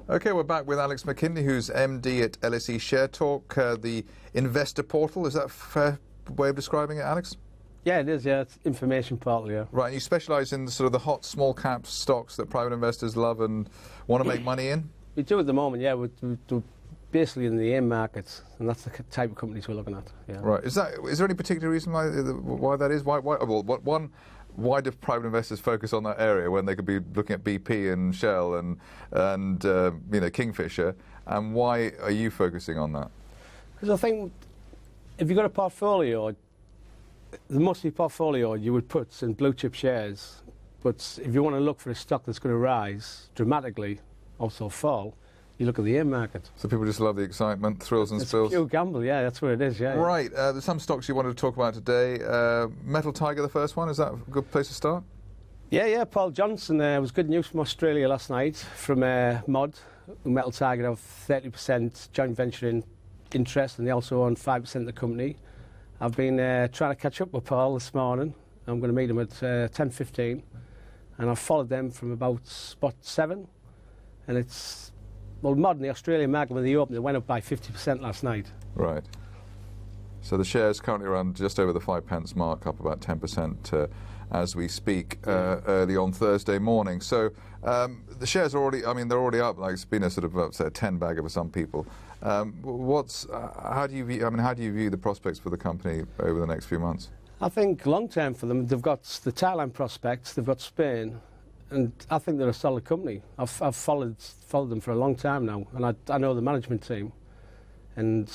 Okay, we're back with Alex McKinley, who's MD at LSE Share Talk, the investor portal. Is that a fair way of describing it, Alex? Yeah, it is, yeah. It's information portal, yeah. Right, and you specialise in sort of the hot small cap stocks that private investors love and want to make money in? We do at the moment, yeah. We're basically in the AIM markets, and that's the type of companies we're looking at. Yeah. Right. Is there any particular reason why that is? Why do private investors focus on that area when they could be looking at BP and Shell and Kingfisher? And why are you focusing on that? Because I think if you've got a portfolio, the most of your portfolio you would put in blue chip shares, but if you want to look for a stock that's going to rise dramatically, also fall, you look at the AIM market. So people just love the excitement, thrills and spills? It's a pure gamble, yeah, that's what it is, yeah. Right, there's some stocks you wanted to talk about today. Metal Tiger, the first one, is that a good place to start? Yeah, Paul Johnson, was good news from Australia last night from Mod, who Metal Tiger have 30% joint venture interest, and they also own 5% of the company. I've been trying to catch up with Paul this morning. I'm going to meet him at 10:15, and I've followed them from about spot 7, and it's... Well, Mod in the Australian market, when they opened, it went up by 50% last night. Right. So the share's currently around just over the 5 pence mark, up about 10% as we speak, early on Thursday morning. So the shares are already, they're already up. Like it's been a sort of, say, a 10 bagger for some people. How do you view the prospects for the company over the next few months? I think long term for them, they've got the Thailand prospects, they've got Spain. And I think they're a solid company. I've followed them for a long time now, and I know the management team. And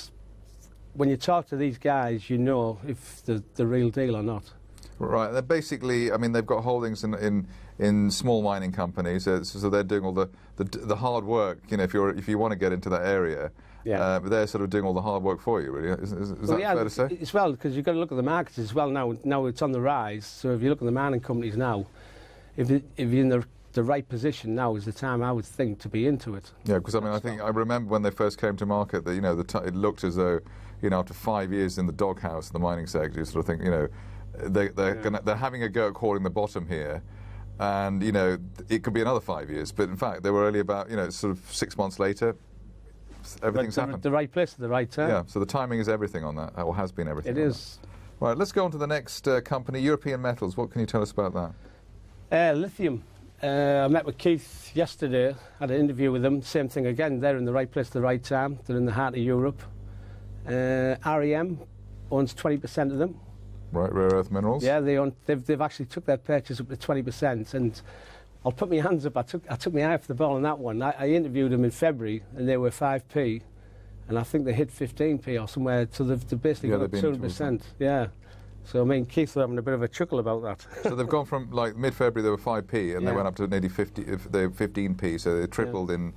when you talk to these guys, you know if they're the real deal or not. Right. They're basically, they've got holdings in small mining companies, so they're doing all the hard work. If you want to get into that area, they're sort of doing all the hard work for you. Really, is that fair to say? As well, because you've got to look at the markets as well. Now it's on the rise. So if you look at the mining companies now. If you're in the right position, now is the time I would think to be into it. Yeah, because I remember when they first came to market that it looked as though after 5 years in the doghouse in the mining sector, you sort of think they're having a go at calling the bottom here, and it could be another 5 years. But in fact, they were only about sort of 6 months later. Everything's happened. The right place at the right time. Yeah, so the timing is everything on that, or has been everything. It is. That. Right, let's go on to the next company, European Metals. What can you tell us about that? Lithium. I met with Keith yesterday, had an interview with them, same thing again, they're in the right place at the right time, they're in the heart of Europe. REM owns 20% of them. Right, rare earth minerals? Yeah, they've actually took their purchase up to 20%, and I'll put my hands up, I took my eye off the ball on that one. I interviewed them in February, and they were 5p, and I think they hit 15p or somewhere, so they've basically got 200%. Yeah. So, Keith were having a bit of a chuckle about that. So they've gone from, mid-February they were 5p, and they went up to nearly 15p, so they tripled in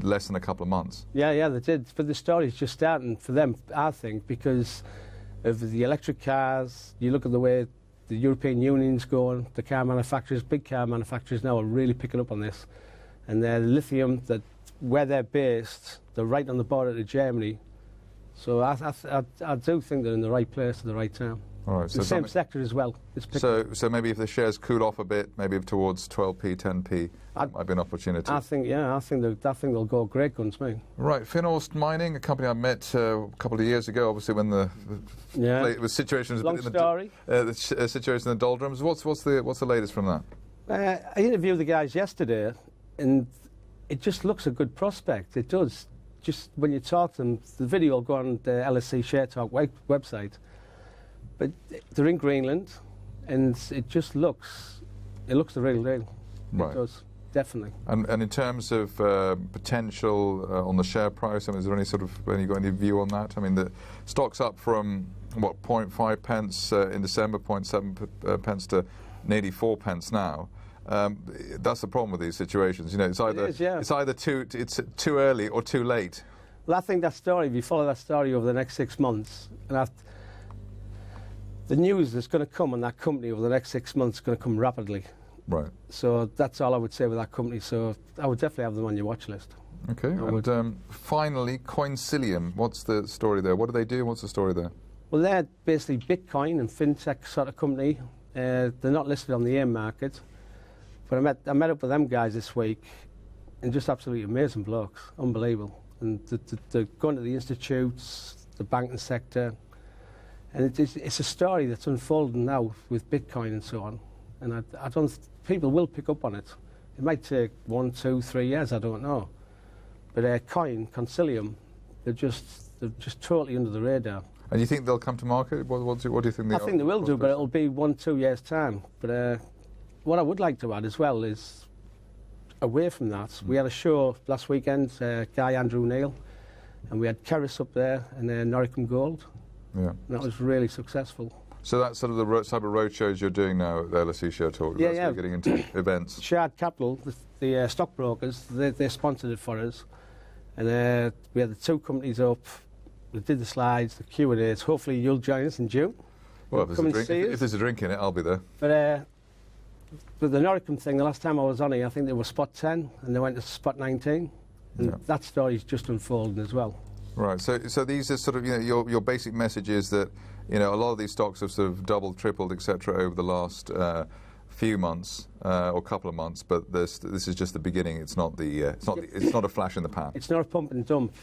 less than a couple of months. Yeah, they did. But the story's just starting for them, I think, because of the electric cars. You look at the way the European Union's going, the car manufacturers, big car manufacturers now are really picking up on this. And the lithium, where they're based, they're right on the border to Germany. So I do think they're in the right place at the right time. All right, so the same sector as well. So maybe if the shares cool off a bit, maybe towards 12p, 10p, might be an opportunity. I think they'll go great guns, mate. Right, FinnAust Mining, a company I met a couple of years ago, obviously when the situations long story. The situation in the doldrums. What's the latest from that? I interviewed the guys yesterday, and it just looks a good prospect. It does. Just when you talk to them, the video will go on the LSE Share Talk website. But they're in Greenland, and it just looks the real deal. Right. It does, definitely. And in terms of potential on the share price, is there you got any view on that? The stock's up from 0.5 pence in December, 0.7 pence to nearly 4 pence now. That's the problem with these situations. It's either too early or too late. Well, I think that story. If you follow that story over the next 6 months, and the news that's going to come on that company over the next 6 months is going to come rapidly. Right. So that's all I would say with that company. So I would definitely have them on your watch list. Okay. And finally, Coinsilium. What's the story there? What do they do? What's the story there? Well, they're basically Bitcoin and fintech sort of company. They're not listed on the AIM market. But I met up with them guys this week, and just absolutely amazing blokes, unbelievable. And they're going to the institutes, the banking sector, and it's a story that's unfolding now with Bitcoin and so on. And I don't. People will pick up on it. It might take 1, 2, 3 years. I don't know. But Coinsilium, they're just totally under the radar. And you think they'll come to market? What do you think? I think they will do, but it'll be 1, 2 years time. But what I would like to add as well is, away from that, we had a show last weekend, Guy Andrew Neil, and we had Keris up there and Noricum Gold. Yeah. And that was really successful. So that's sort of the type of road shows you're doing now at the LSE Share Talk. Yeah, that's yeah. Getting into events. Shard Capital, the stockbrokers, they sponsored it for us. And we had the 2 companies up. We did the slides, the Q&As. Hopefully you'll join us in June. Well, if there's a drink in it, I'll be there. But with the Noricum thing, the last time I was on here, I think they were spot 10 and they went to spot 19. And that story's just unfolding as well. Right. So these are sort of, your basic message is that, a lot of these stocks have sort of doubled, tripled, etc. over the last few months or couple of months, but this is just the beginning. It's not it's not a flash in the pan. It's not a pump and dump.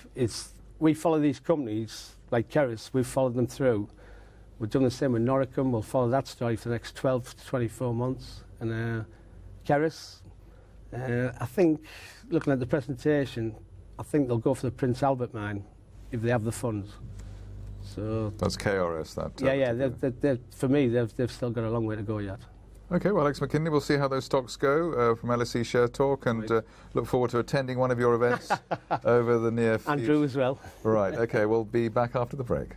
We follow these companies like Keris. We've followed them through. We've done the same with Noricum. We'll follow that story for the next 12 to 24 months. And Keris, I think, looking at the presentation, I think they'll go for the Prince Albert mine if they have the funds. So that's KRS. That for me, they've still got a long way to go yet. Okay, well, Alex McKinley, we'll see how those stocks go from LSE Share Talk, and look forward to attending one of your events over the near future. Andrew as well. Right, okay, we'll be back after the break.